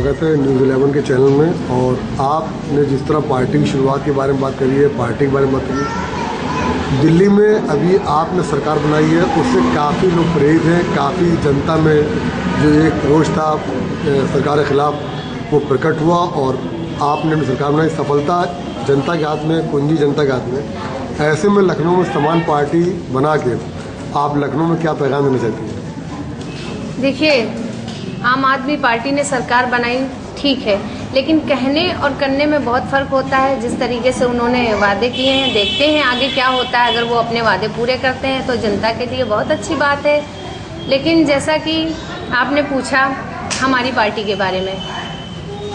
स्वागत है न्यूज़ 11 के चैनल में। और आपने जिस तरह पार्टी की शुरुआत के बारे में बात करी है, पार्टी के बारे में बात करी, दिल्ली में अभी आपने सरकार बनाई है, उससे काफ़ी लोग प्रेरित हैं। काफ़ी जनता में जो एक रोष था सरकार के खिलाफ, वो प्रकट हुआ और आपने भी सरकार बनाई। सफलता जनता के हाथ में, कुंजी जनता के हाथ में। ऐसे में लखनऊ में समान पार्टी बना के आप लखनऊ में क्या पैगाम देना चाहती हैं? देखिए, आम आदमी पार्टी ने सरकार बनाई, ठीक है, लेकिन कहने और करने में बहुत फ़र्क होता है। जिस तरीके से उन्होंने वादे किए हैं, देखते हैं आगे क्या होता है। अगर वो अपने वादे पूरे करते हैं तो जनता के लिए बहुत अच्छी बात है। लेकिन जैसा कि आपने पूछा हमारी पार्टी के बारे में,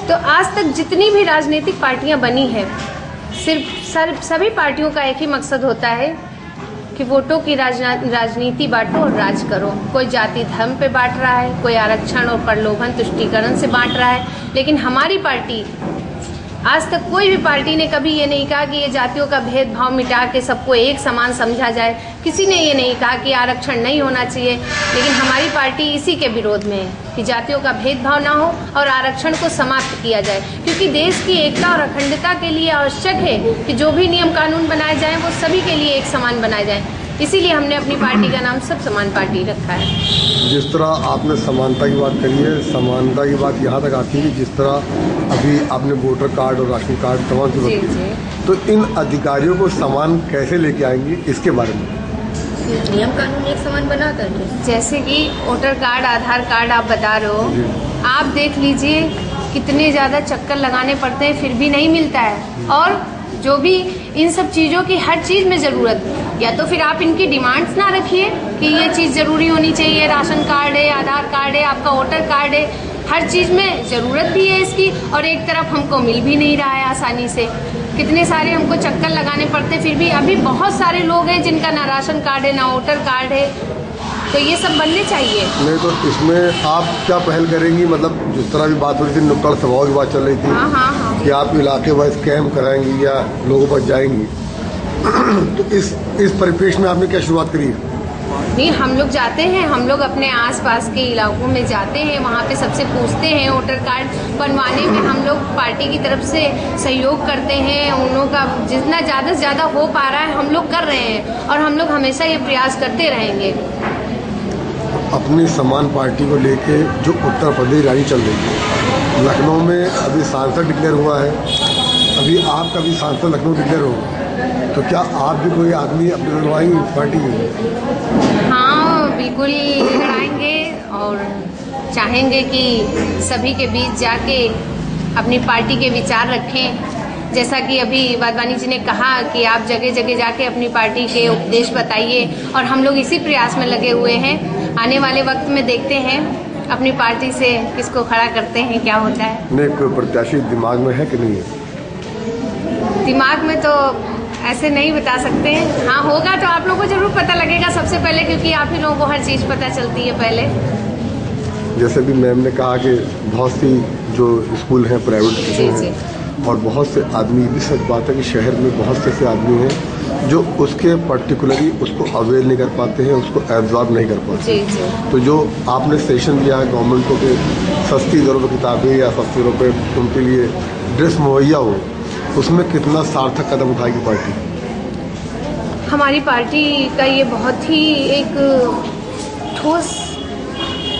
तो आज तक जितनी भी राजनीतिक पार्टियां बनी हैं, सिर्फ सभी पार्टियों का एक ही मकसद होता है कि वोटों की राजनीति बांटो और राज करो। कोई जाति धर्म पे बांट रहा है, कोई आरक्षण और प्रलोभन तुष्टीकरण से बांट रहा है, लेकिन हमारी पार्टी, आज तक कोई भी पार्टी ने कभी ये नहीं कहा कि ये जातियों का भेदभाव मिटा के सबको एक समान समझा जाए। किसी ने ये नहीं कहा कि आरक्षण नहीं होना चाहिए, लेकिन हमारी पार्टी इसी के विरोध में है कि जातियों का भेदभाव ना हो और आरक्षण को समाप्त किया जाए। क्योंकि देश की एकता और अखंडता के लिए आवश्यक है कि जो भी नियम कानून बनाए जाएं वो सभी के लिए एक समान बनाए जाएं। इसीलिए हमने अपनी पार्टी का नाम सब समान पार्टी रखा है। जिस तरह आपने समानता की बात करी है, समानता की बात यहाँ तक आती है कि जिस तरह अभी आपने वोटर कार्ड और राशन कार्ड तमाम की बात की, तो इन अधिकारियों को समान कैसे लेके आएंगे, इसके बारे में? नियम कानून एक समान बना करके, जैसे कि वोटर कार्ड, आधार कार्ड आप बता रहे हो, आप देख लीजिए कितने ज़्यादा चक्कर लगाने पड़ते हैं, फिर भी नहीं मिलता है। और जो भी इन सब चीज़ों की हर चीज़ में ज़रूरत, या तो फिर आप इनकी डिमांड्स ना रखिए कि ये चीज़ ज़रूरी होनी चाहिए, राशन कार्ड है, आधार कार्ड है, आपका वोटर कार्ड है, हर चीज़ में ज़रूरत भी है इसकी, और एक तरफ हमको मिल भी नहीं रहा है आसानी से। कितने सारे हमको चक्कर लगाने पड़ते, फिर भी अभी बहुत सारे लोग हैं जिनका ना राशन कार्ड है, ना वोटर कार्ड है, तो ये सब बनने चाहिए। नहीं तो इसमें आप क्या पहल करेंगी? मतलब जिस तरह भी बात हो रही थी, नुक्कड़ सभाओं की बात चल रही थी, हाँ। कि आप इलाके वाइज कैंप कराएंगी या लोगों पर जाएंगी, तो इस परिप्रेक्ष्य में आपने क्या शुरुआत करी है? नहीं, हम लोग जाते हैं, हम लोग अपने आसपास के इलाकों में जाते हैं, वहाँ पे सबसे पूछते हैं। वोटर कार्ड बनवाने में हम लोग पार्टी की तरफ से सहयोग करते हैं। उन लोगों का जितना ज़्यादा से ज़्यादा हो पा रहा है हम लोग कर रहे हैं, और हम लोग हमेशा ये प्रयास करते रहेंगे। अपनी समान पार्टी को लेके जो उत्तर प्रदेश रैली चल रही है, लखनऊ में अभी सांसद डिक्लेयर हुआ है, अभी आपका भी सांसद लखनऊ डिक्लेयर होगा, तो क्या आप भी कोई आदमी अपनी लड़वाएंगे पार्टी में? हाँ, बिल्कुल लड़ाएंगे और चाहेंगे कि सभी के बीच जाके अपनी पार्टी के विचार रखें। जैसा कि अभी वाधवानी जी ने कहा कि आप जगह जगह जाके अपनी पार्टी के उपदेश बताइए, और हम लोग इसी प्रयास में लगे हुए हैं। आने वाले वक्त में देखते हैं अपनी पार्टी से किसको खड़ा करते हैं, क्या होता है। नहीं, कोई प्रत्याशी दिमाग में है कि नहीं है? दिमाग में तो ऐसे नहीं बता सकते हैं। हाँ, होगा तो आप लोगों को जरूर पता लगेगा सबसे पहले, क्योंकि आप ही लोगों को हर चीज़ पता चलती है पहले। जैसे भी मैम ने कहा कि बहुत सी जो स्कूल हैं प्राइवेट हैं, और बहुत से आदमी, भी सच बात है कि शहर में बहुत से ऐसे आदमी हैं जो उसके पर्टिकुलरली उसको अवेयर नहीं कर पाते हैं, उसको एब्जॉर्ब नहीं कर पाते। तो जो आपने सेशन दिया है गवर्नमेंट को कि सस्ती दरों पर किताबें या सस्ती दरों पर उनके लिए ड्रेस मुहैया हो, उसमें कितना सार्थक कदम उठाएगी पार्टी? हमारी पार्टी का ये बहुत ही एक ठोस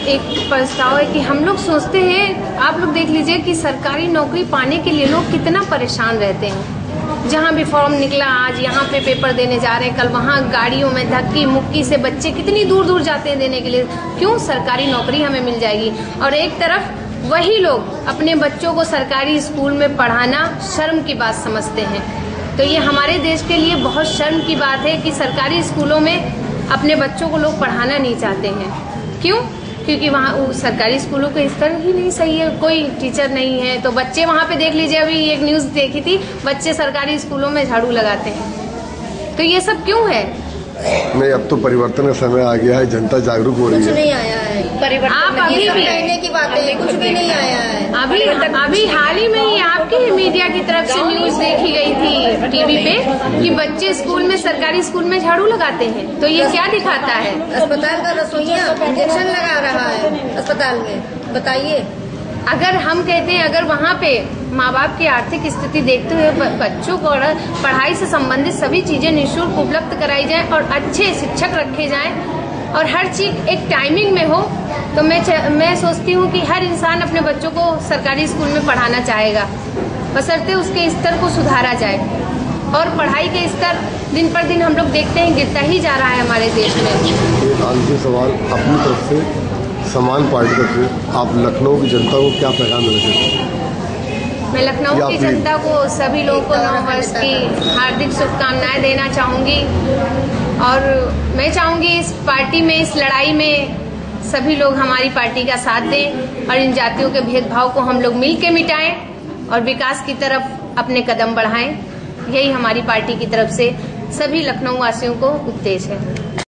एक प्रस्ताव है कि हम लोग सोचते हैं, आप लोग देख लीजिए कि सरकारी नौकरी पाने के लिए लोग कितना परेशान रहते हैं। जहाँ भी फॉर्म निकला, आज यहाँ पे पेपर देने जा रहे हैं, कल वहाँ गाड़ियों में धक्की मुक्की से बच्चे कितनी दूर दूर जाते हैं देने के लिए। क्यों? सरकारी नौकरी हमें मिल जाएगी। और एक तरफ वही लोग अपने बच्चों को सरकारी स्कूल में पढ़ाना शर्म की बात समझते हैं। तो ये हमारे देश के लिए बहुत शर्म की बात है कि सरकारी स्कूलों में अपने बच्चों को लोग पढ़ाना नहीं चाहते हैं। क्यों? क्योंकि वहाँ सरकारी स्कूलों का स्तर ही नहीं सही है, कोई टीचर नहीं है। तो बच्चे वहाँ पे देख लीजिए, अभी एक न्यूज़ देखी थी, बच्चे सरकारी स्कूलों में झाड़ू लगाते हैं। तो ये सब क्यों है? नहीं, अब तो परिवर्तन का समय आ गया है, जनता जागरूक हो रही है। कुछ नहीं आया है परिवर्तन। आप अभी भी कहने की बात है, कुछ भी नहीं आया है। अभी हाल ही में ही आपकी मीडिया की तरफ से न्यूज़ देखी गई थी टीवी पे कि बच्चे स्कूल में, सरकारी स्कूल में झाड़ू लगाते हैं। तो ये क्या दिखाता है? अस्पताल का रसोइया इंजेक्शन लगा रहा है अस्पताल में, बताइए। अगर हम कहते हैं अगर वहाँ पे माँ बाप की आर्थिक स्थिति देखते हुए बच्चों को पढ़ाई से संबंधित सभी चीजें निःशुल्क उपलब्ध कराई जाए और अच्छे शिक्षक रखे जाएं और हर चीज एक टाइमिंग में हो, तो मैं सोचती हूँ कि हर इंसान अपने बच्चों को सरकारी स्कूल में पढ़ाना चाहेगा, बशर्ते उसके स्तर को सुधारा जाए। और पढ़ाई के स्तर दिन पर दिन हम लोग देखते हैं गिरता ही जा रहा है हमारे देश में। एक अंतिम सवाल, अपनी तरफ से समान पार्टी तरफ से आप लखनऊ की जनता को क्या पैगाम देना चाहते हैं? मैं लखनऊ की जनता को, सभी लोगों को नव वर्ष की हार्दिक शुभकामनाएं देना चाहूँगी और मैं चाहूँगी इस पार्टी में, इस लड़ाई में सभी लोग हमारी पार्टी का साथ दें और इन जातियों के भेदभाव को हम लोग मिल के मिटाएं और विकास की तरफ अपने कदम बढ़ाएं। यही हमारी पार्टी की तरफ से सभी लखनऊ वासियों को उपदेश है।